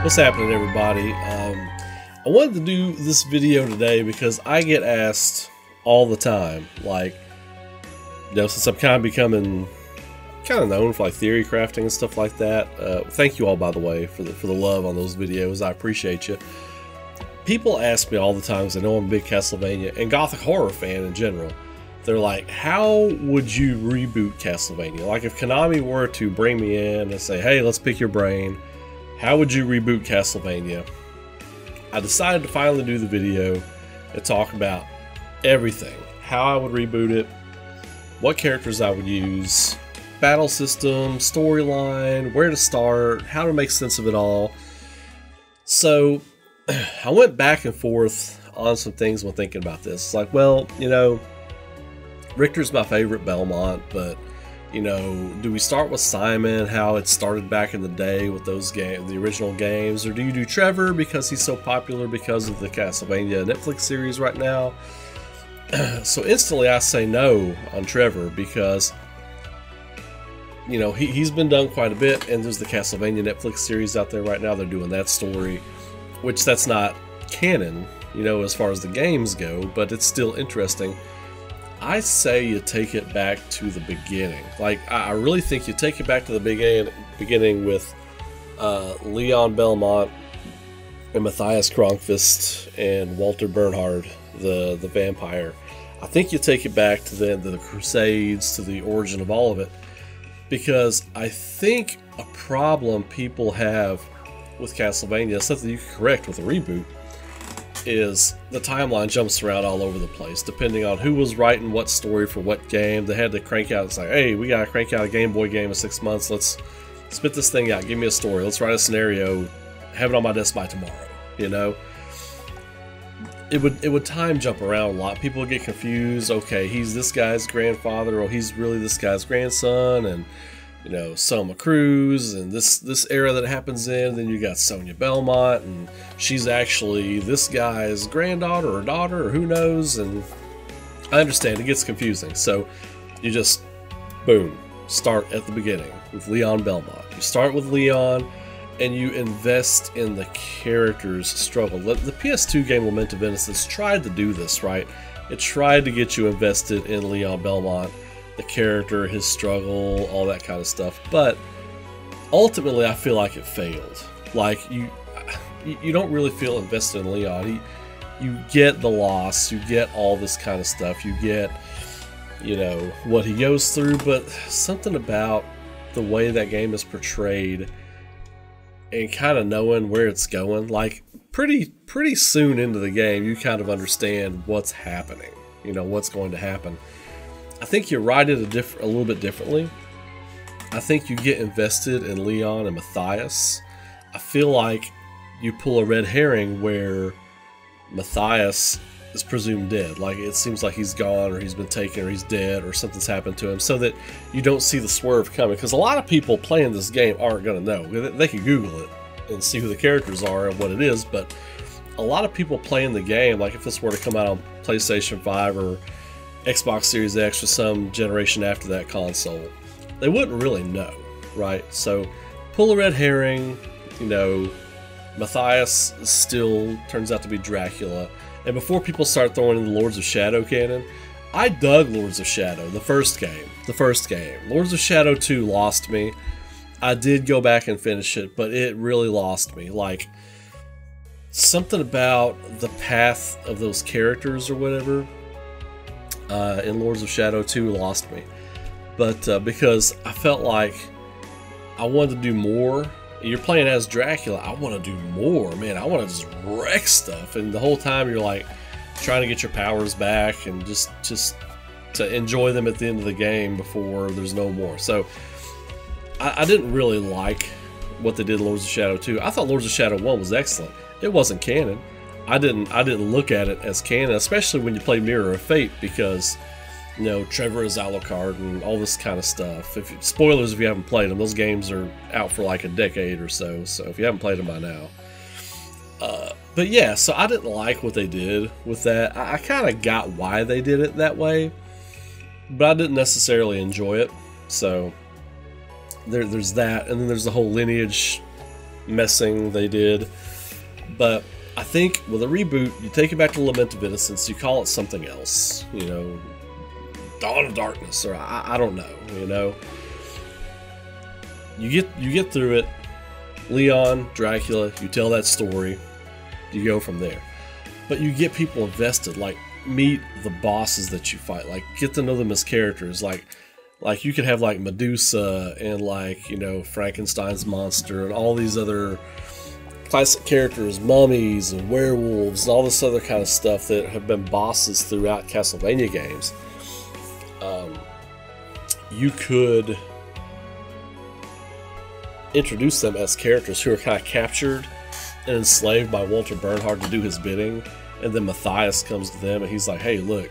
What's happening, everybody? I wanted to do this video today because I get asked all the time, like, since I'm kind of becoming known for like theory crafting and stuff like that. Thank you all, by the way, for the love on those videos. I appreciate you. People ask me all the time, because I know I'm a big Castlevania and Gothic horror fan in general. They're like, how would you reboot Castlevania? Like, if Konami were to bring me in and say, hey, let's pick your brain, how would you reboot Castlevania? I decided to finally do the video and talk about everything. How I would reboot it, what characters I would use, battle system, storyline, where to start, how to make sense of it all. So I went back and forth on some things when thinking about this. It's like, well, Richter's my favorite Belmont, but do we start with Simon, how it started back in the day with those games, the original games, or do you do Trevor because he's so popular because of the Castlevania Netflix series right now? So instantly I say no on Trevor because he's been done quite a bit, and there's the Castlevania Netflix series out there right now. They're doing that story, which that's not canon, as far as the games go, but it's still interesting. I say you take it back to the beginning. Like, I really think you take it back to the beginning with Leon Belmont and Matthias Kronqvist and Walter Bernhard, the vampire. I think you take it back to the Crusades, to the origin of all of it, because I think a problem people have with Castlevania, something you can correct with a reboot, is the timeline jumps around all over the place depending on who was writing what story for what game. They had to crank out, it's like, hey, we gotta crank out a Game Boy game in 6 months, let's spit this thing out, give me a story, let's write a scenario, have it on my desk by tomorrow. It would time jump around a lot. People would get confused. Okay, he's this guy's grandfather, or he's really this guy's grandson, and Selma Cruz, and this era that it happens in. Then you got Sonia Belmont, and she's actually this guy's granddaughter or daughter, or who knows. And I understand it gets confusing, so you just boom, start at the beginning with Leon Belmont. You start with Leon, and you invest in the character's struggle. The PS2 game Lament of Innocence tried to do this, right? It tried to get you invested in Leon Belmont, the character, his struggle, all that kind of stuff, but ultimately I feel like it failed. Like, you don't really feel invested in Leon. You get the loss, you get all this kind of stuff, you get what he goes through, but something about the way that game is portrayed and kind of knowing where it's going, like pretty soon into the game you kind of understand what's happening, what's going to happen. I think you write it a little bit differently. I think you get invested in Leon and Matthias. I feel like you pull a red herring where Matthias is presumed dead. Like, it seems like he's gone, or he's been taken, or he's dead, or something's happened to him, so that you don't see the swerve coming. Because a lot of people playing this game aren't going to know. They can Google it and see who the characters are and what it is, but a lot of people playing the game, like if this were to come out on PlayStation 5 or Xbox Series X or some generation after that console, they wouldn't really know, right? So pull a red herring, Matthias still turns out to be Dracula. And before people start throwing in the Lords of Shadow canon, I dug Lords of Shadow, the first game. Lords of Shadow 2 lost me. I did go back and finish it, but it really lost me. Like, something about the path of those characters or whatever in Lords of Shadow 2 lost me. But because I felt like I wanted to do more. You're playing as Dracula, I want to do more, man. I want to just wreck stuff, and the whole time you're like trying to get your powers back and just to enjoy them at the end of the game before there's no more. So I didn't really like what they did in Lords of Shadow 2. I thought Lords of Shadow 1 was excellent. It wasn't canon. I didn't look at it as canon, especially when you play Mirror of Fate, because Trevor is Alucard and all this kind of stuff. Spoilers if you haven't played them. Those games are out for like a decade or so, so if you haven't played them by now. But yeah, so I didn't like what they did with that. I kind of got why they did it that way, but I didn't necessarily enjoy it. So there's that, and then there's the whole lineage messing they did. But I think with a reboot, you take it back to Lament of Innocence, you call it something else, you know, Dawn of Darkness, or I don't know, you know. You get through it, Leon, Dracula, you tell that story, you go from there. But you get people invested, like meet the bosses that you fight, like get to know them as characters, like you could have like Medusa and like, you know, Frankenstein's monster and all these other classic characters, mummies and werewolves and all this other kind of stuff that have been bosses throughout Castlevania games. You could introduce them as characters who are kind of captured and enslaved by Walter Bernhard to do his bidding, and then Matthias comes to them and he's like, hey, look,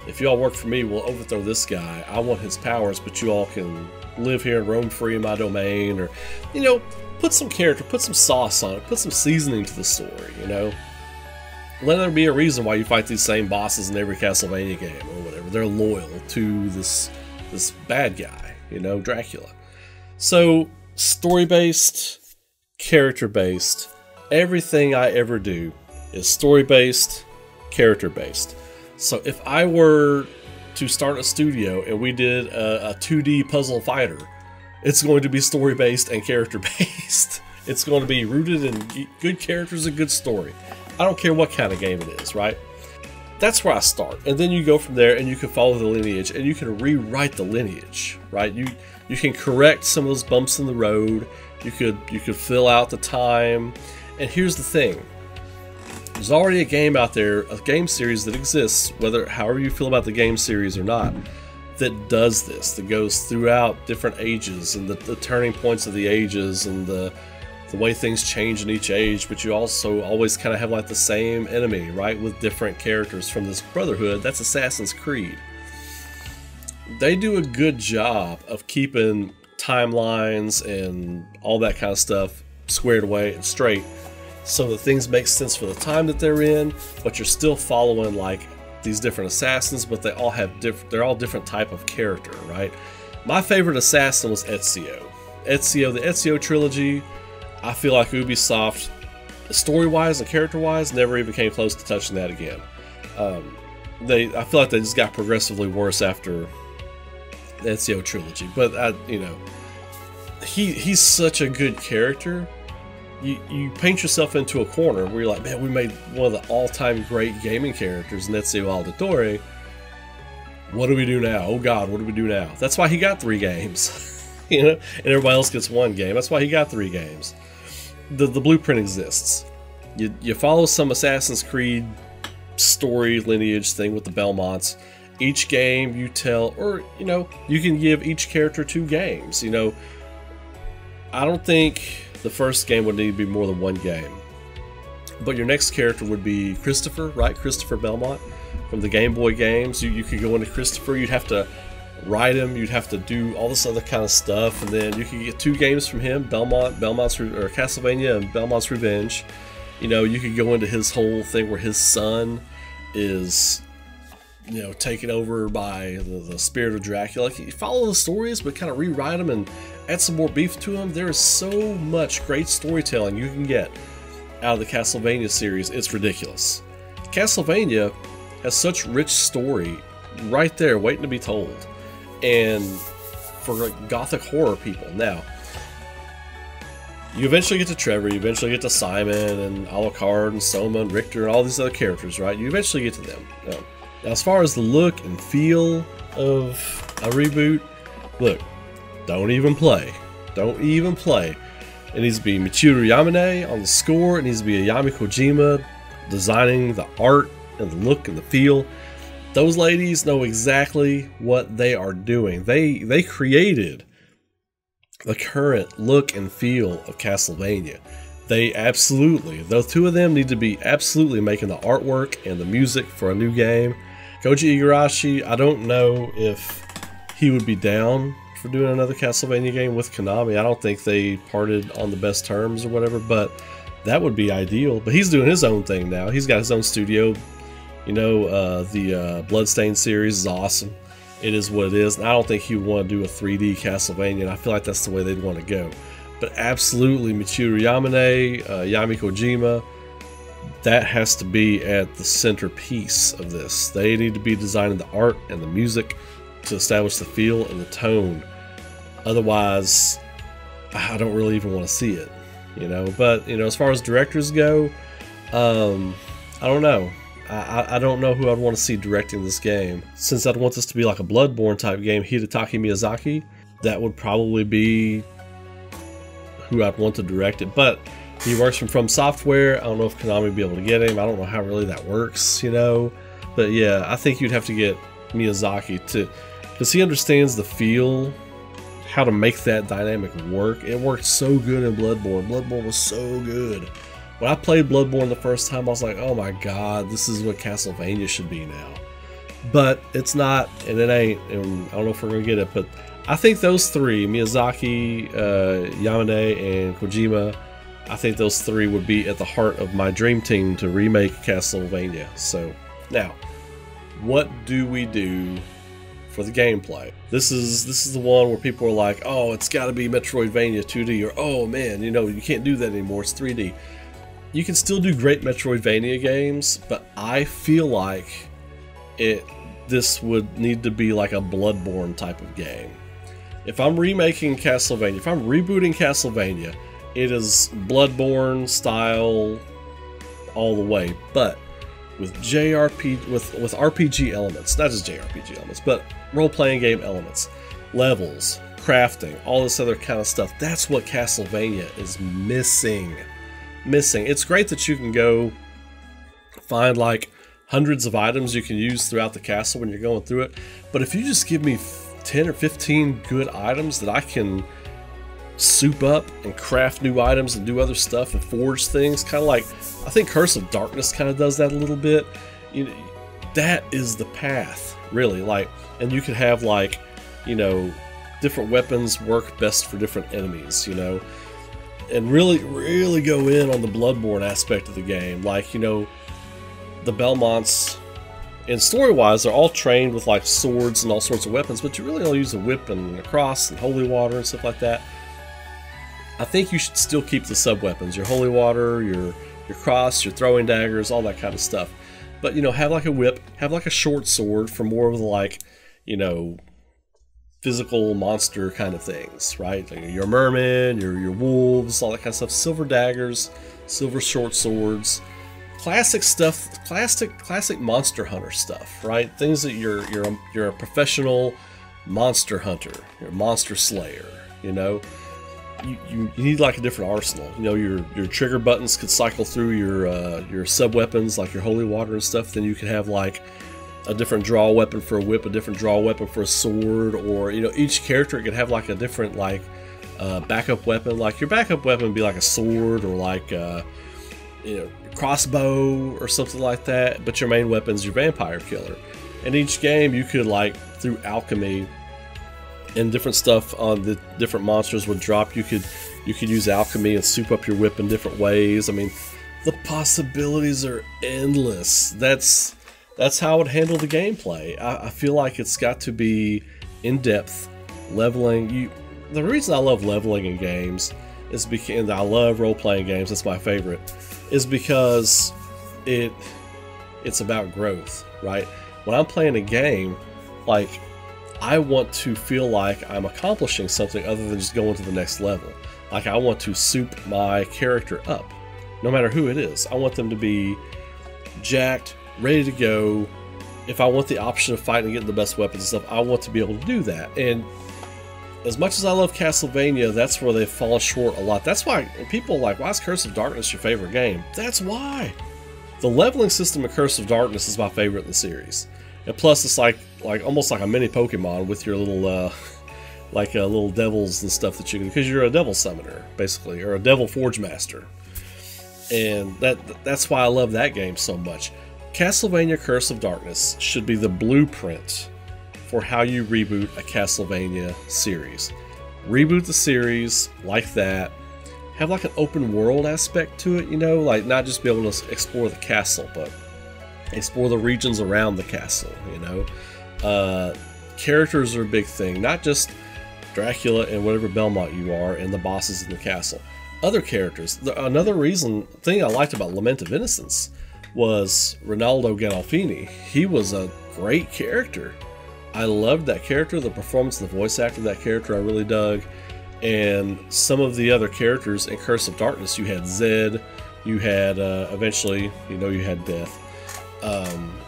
if you all work for me, we'll overthrow this guy. I want his powers, but you all can live here and roam free in my domain. Or, you know, put some character, put some sauce on it, put some seasoning to the story, you know. Let there be a reason why you fight these same bosses in every Castlevania game or whatever. They're loyal to this bad guy, you know, Dracula. So, story-based, character-based, everything I ever do is story-based, character-based. So if I were to start a studio and we did a 2D puzzle fighter, it's going to be story-based and character-based. It's going to be rooted in good characters and good story. I don't care what kind of game it is, right? That's where I start. And then you go from there and you can follow the lineage and you can rewrite the lineage, right? You can correct some of those bumps in the road. You could fill out the time. And here's the thing. There's already a game out there, a game series that exists, however you feel about the game series or not, that does this, that goes throughout different ages and the turning points of the ages and the way things change in each age, but you also always kind of have like the same enemy, right, with different characters from this brotherhood. That's Assassin's Creed. They do a good job of keeping timelines and all that kind of stuff squared away and straight, so that things make sense for the time that they're in, but you're still following like these different assassins, but they all have they're all different type of character, right? My favorite assassin was Ezio. The Ezio trilogy, I feel like Ubisoft, story-wise and character-wise, never even came close to touching that again. I feel like they just got progressively worse after the Ezio trilogy, but you know, he's such a good character. You paint yourself into a corner where you're like, man, we made one of the all-time great gaming characters, Ezio Auditore. What do we do now? Oh God, what do we do now? That's why he got 3 games, you know, and everybody else gets 1 game. That's why he got 3 games. The blueprint exists. You follow some Assassin's Creed story lineage thing with the Belmonts. Each game you tell, or you know, you can give each character 2 games. You know, I don't think the first game would need to be more than 1 game. But your next character would be Christopher, right? Christopher Belmont from the Game Boy games. You could go into Christopher, you'd have to ride him, you'd have to do all this other kind of stuff, and then you could get 2 games from him, Castlevania and Belmont's Revenge. You know, you could go into his whole thing where his son is, you know, taken over by the spirit of Dracula. Like, you follow the stories, but kind of rewrite them and add some more beef to them. There is so much great storytelling you can get out of the Castlevania series. It's ridiculous. Castlevania has such rich story right there waiting to be told. And for like gothic horror people. Now, you eventually get to Trevor, you eventually get to Simon and Alucard and Soma and Richter and all these other characters, right? You eventually get to them. Now, as far as the look and feel of a reboot, look, don't even play. Don't even play. It needs to be Michiru Yamane on the score. It needs to be a Yami Kojima designing the art and the look and the feel. Those ladies know exactly what they are doing. They created the current look and feel of Castlevania. They absolutely, those 2 of them need to be absolutely making the artwork and the music for a new game. Koji Igarashi, I don't know if he would be down for doing another Castlevania game with Konami. I don't think they parted on the best terms or whatever, but that would be ideal. But he's doing his own thing now. He's got his own studio. You know, the Bloodstained series is awesome. It is what it is. And I don't think he would want to do a 3D Castlevania, and I feel like that's the way they'd want to go. But absolutely, Michiru Yamane, Yami Kojima, that has to be at the centerpiece of this. They need to be designing the art and the music to establish the feel and the tone. Otherwise, I don't really even want to see it, you know. But, you know, as far as directors go, I don't know. I don't know who I'd want to see directing this game. Since I'd want this to be like a Bloodborne type game, Hidetaka Miyazaki, that would probably be who I'd want to direct it. But he works from Software. I don't know if Konami would be able to get him. I don't know how really that works, you know. But yeah, I think you'd have to get Miyazaki to, because he understands the feel, how to make that dynamic work. It worked so good in Bloodborne. Bloodborne was so good. When I played Bloodborne the first time, I was like, oh my god, this is what Castlevania should be now. But it's not, and it ain't, and I don't know if we're going to get it, but I think those three, Miyazaki, Yamane, and Kojima, I think those three would be at the heart of my dream team to remake Castlevania. So, now, what do we do for the gameplay? This is the one where people are like, oh, it's got to be Metroidvania 2D, or oh man, you know, you can't do that anymore, it's 3D. You can still do great Metroidvania games, but I feel like this would need to be like a Bloodborne type of game. If I'm remaking Castlevania, if I'm rebooting Castlevania, it is Bloodborne style all the way, but with with RPG elements, not just JRPG elements, but role-playing game elements, levels, crafting, all this other kind of stuff. That's what Castlevania is missing. It's great that you can go find like hundreds of items you can use throughout the castle when you're going through it, but if you just give me 10 or 15 good items that I can soup up and craft new items and do other stuff and forge things, kind of like, I think Curse of Darkness kind of does that a little bit. You know, that is the path, really. Like, and you could have like, you know, different weapons work best for different enemies, you know, and really go in on the Bloodborne aspect of the game. Like, you know, the Belmonts, and story-wise, they're all trained with like swords and all sorts of weapons, but you really only use a whip and a cross and holy water and stuff like that. I think you should still keep the sub-weapons, your holy water, your cross, your throwing daggers, all that kind of stuff. But, you know, have like a whip, have like a short sword for more of the, like, you know, physical monster kind of things, right? Like your merman, your wolves, all that kind of stuff. Silver daggers, silver short swords, classic stuff, classic Monster Hunter stuff, right? Things that you're a professional monster hunter, you're a monster slayer, you know. You need like a different arsenal. You know, your trigger buttons could cycle through your sub weapons like your holy water and stuff. Then you could have like a different draw weapon for a whip, a different draw weapon for a sword, or, you know, each character could have like a different like backup weapon. Like your backup weapon would be like a sword or like you know, crossbow or something like that. But your main weapon is your vampire killer. And each game you could, like, through alchemy and different stuff on the different monsters would drop, you could use alchemy and soup up your whip in different ways. I mean, the possibilities are endless. That's how I would handle the gameplay. I feel like it's got to be in-depth leveling. The reason I love leveling in games is because, and I love role-playing games, that's my favorite, is because it's about growth, right? When I'm playing a game, like, I want to feel like I'm accomplishing something other than just going to the next level. Like, I want to soup my character up, no matter who it is. I want them to be jacked, ready to go. If I want the option of fighting and getting the best weapons and stuff, I want to be able to do that. And as much as I love Castlevania, that's where they fall short a lot. That's why people are like, why is Curse of Darkness your favorite game? That's why. The leveling system of Curse of Darkness is my favorite in the series. And plus, it's like almost like a mini Pokemon with your little little devils and stuff that you can, because you're a devil summoner basically, or a devil forge master. And that's why I love that game so much. Castlevania Curse of Darkness should be the blueprint for how you reboot a Castlevania series. Reboot the series like that. Have like an open world aspect to it, you know, like not just be able to explore the castle, but explore the regions around the castle, you know. Characters are a big thing, not just Dracula and whatever Belmont you are, and the bosses in the castle. Other characters. Another thing I liked about Lament of Innocence was Ronaldo Gandolfini. He was a great character. I loved that character. The performance, the voice actor of that character I really dug. And some of the other characters in Curse of Darkness, you had Zed, you had eventually, you had Death.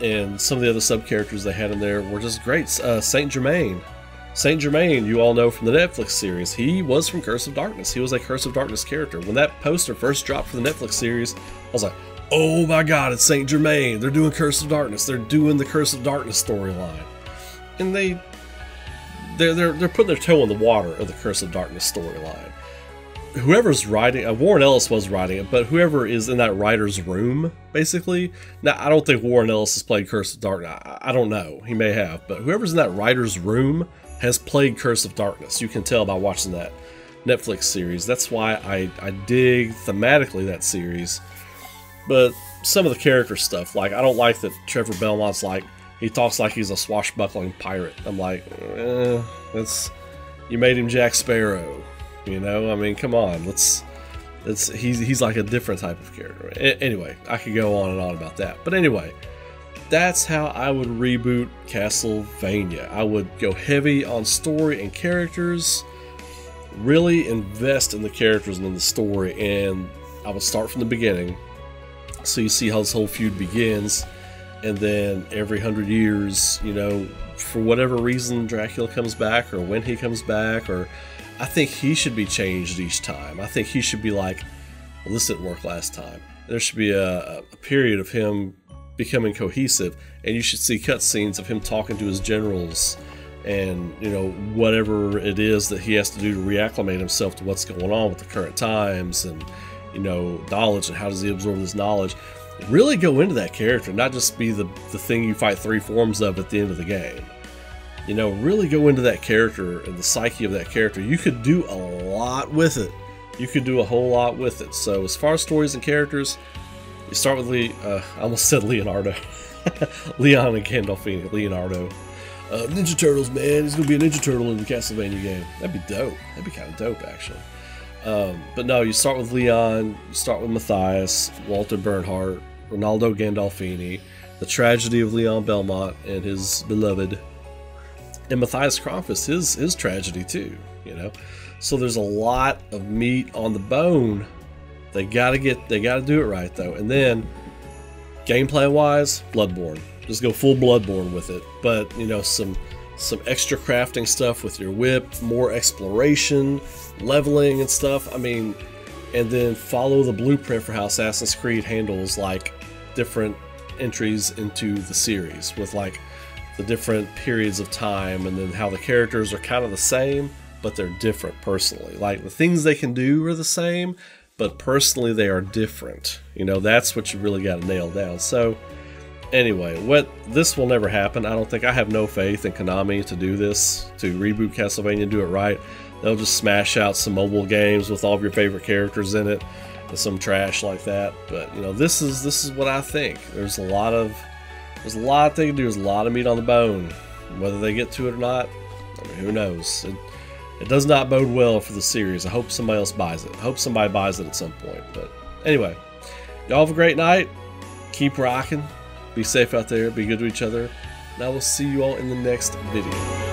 And some of the other sub-characters they had in there were just great. Saint Germain. Saint Germain, you all know from the Netflix series, he was from Curse of Darkness. He was a Curse of Darkness character. When that poster first dropped for the Netflix series, I was like, oh my god, it's Saint Germain. They're doing Curse of Darkness. They're doing the Curse of Darkness storyline. And they're putting their toe in the water of the Curse of Darkness storyline. Whoever's writing, Warren Ellis was writing it, but whoever is in that writer's room, basically. Now, I don't think Warren Ellis has played Curse of Darkness. I don't know. He may have. But whoever's in that writer's room has played Curse of Darkness. You can tell by watching that Netflix series. That's why I dig thematically that series. But some of the character stuff, like, I don't like that Trevor Belmont's like, he talks like he's a swashbuckling pirate. I'm like, you made him Jack Sparrow. I mean, come on. He's like a different type of character. Anyway, I could go on and on about that. But anyway, that's how I would reboot Castlevania. I would go heavy on story and characters, really invest in the characters and in the story, and I would start from the beginning. So you see how this whole feud begins, and then every 100 years, for whatever reason Dracula comes back, or when he comes back, or I think he should be changed each time. I think he should be like, well, this didn't work last time. There should be a period of him becoming cohesive, and you should see cutscenes of him talking to his generals and, whatever it is that he has to do to reacclimate himself to what's going on with the current times, and, knowledge, and how does he absorb this knowledge. Really go into that character, not just be the thing you fight 3 forms of at the end of the game. Really go into that character and the psyche of that character. You could do a lot with it. You could do a whole lot with it. So as far as stories and characters, you start with I almost said Leonardo. Leon and Gandolfini. Leonardo. Ninja Turtles, man. He's going to be a Ninja Turtle in the Castlevania game. That'd be dope. That'd be kind of dope, actually. But no, you start with Leon. You start with Matthias, Walter Bernhardt, Ronaldo Gandolfini, the tragedy of Leon Belmont and his beloved, and Matthias Kronfist, his tragedy too, So there's a lot of meat on the bone. They gotta do it right though. And then gameplay wise, Bloodborne. Just go full Bloodborne with it. But some extra crafting stuff with your whip, more exploration, leveling and stuff. I mean, and then follow the blueprint for how Assassin's Creed handles like different entries into the series with like the different periods of time, and then how the characters are kind of the same, but they're different personally. Like the things they can do are the same, but personally they are different. That's what you really got to nail down. So anyway, this will never happen. I don't think. I have no faith in Konami to do this, to reboot Castlevania and do it right. They'll just smash out some mobile games with all of your favorite characters in it and some trash like that. But this is what I think. There's a lot they can do. There's a lot of meat on the bone. Whether they get to it or not, I mean, who knows? It does not bode well for the series. I hope somebody else buys it. I hope somebody buys it at some point. But anyway, y'all have a great night. Keep rocking. Be safe out there. Be good to each other. And I will see you all in the next video.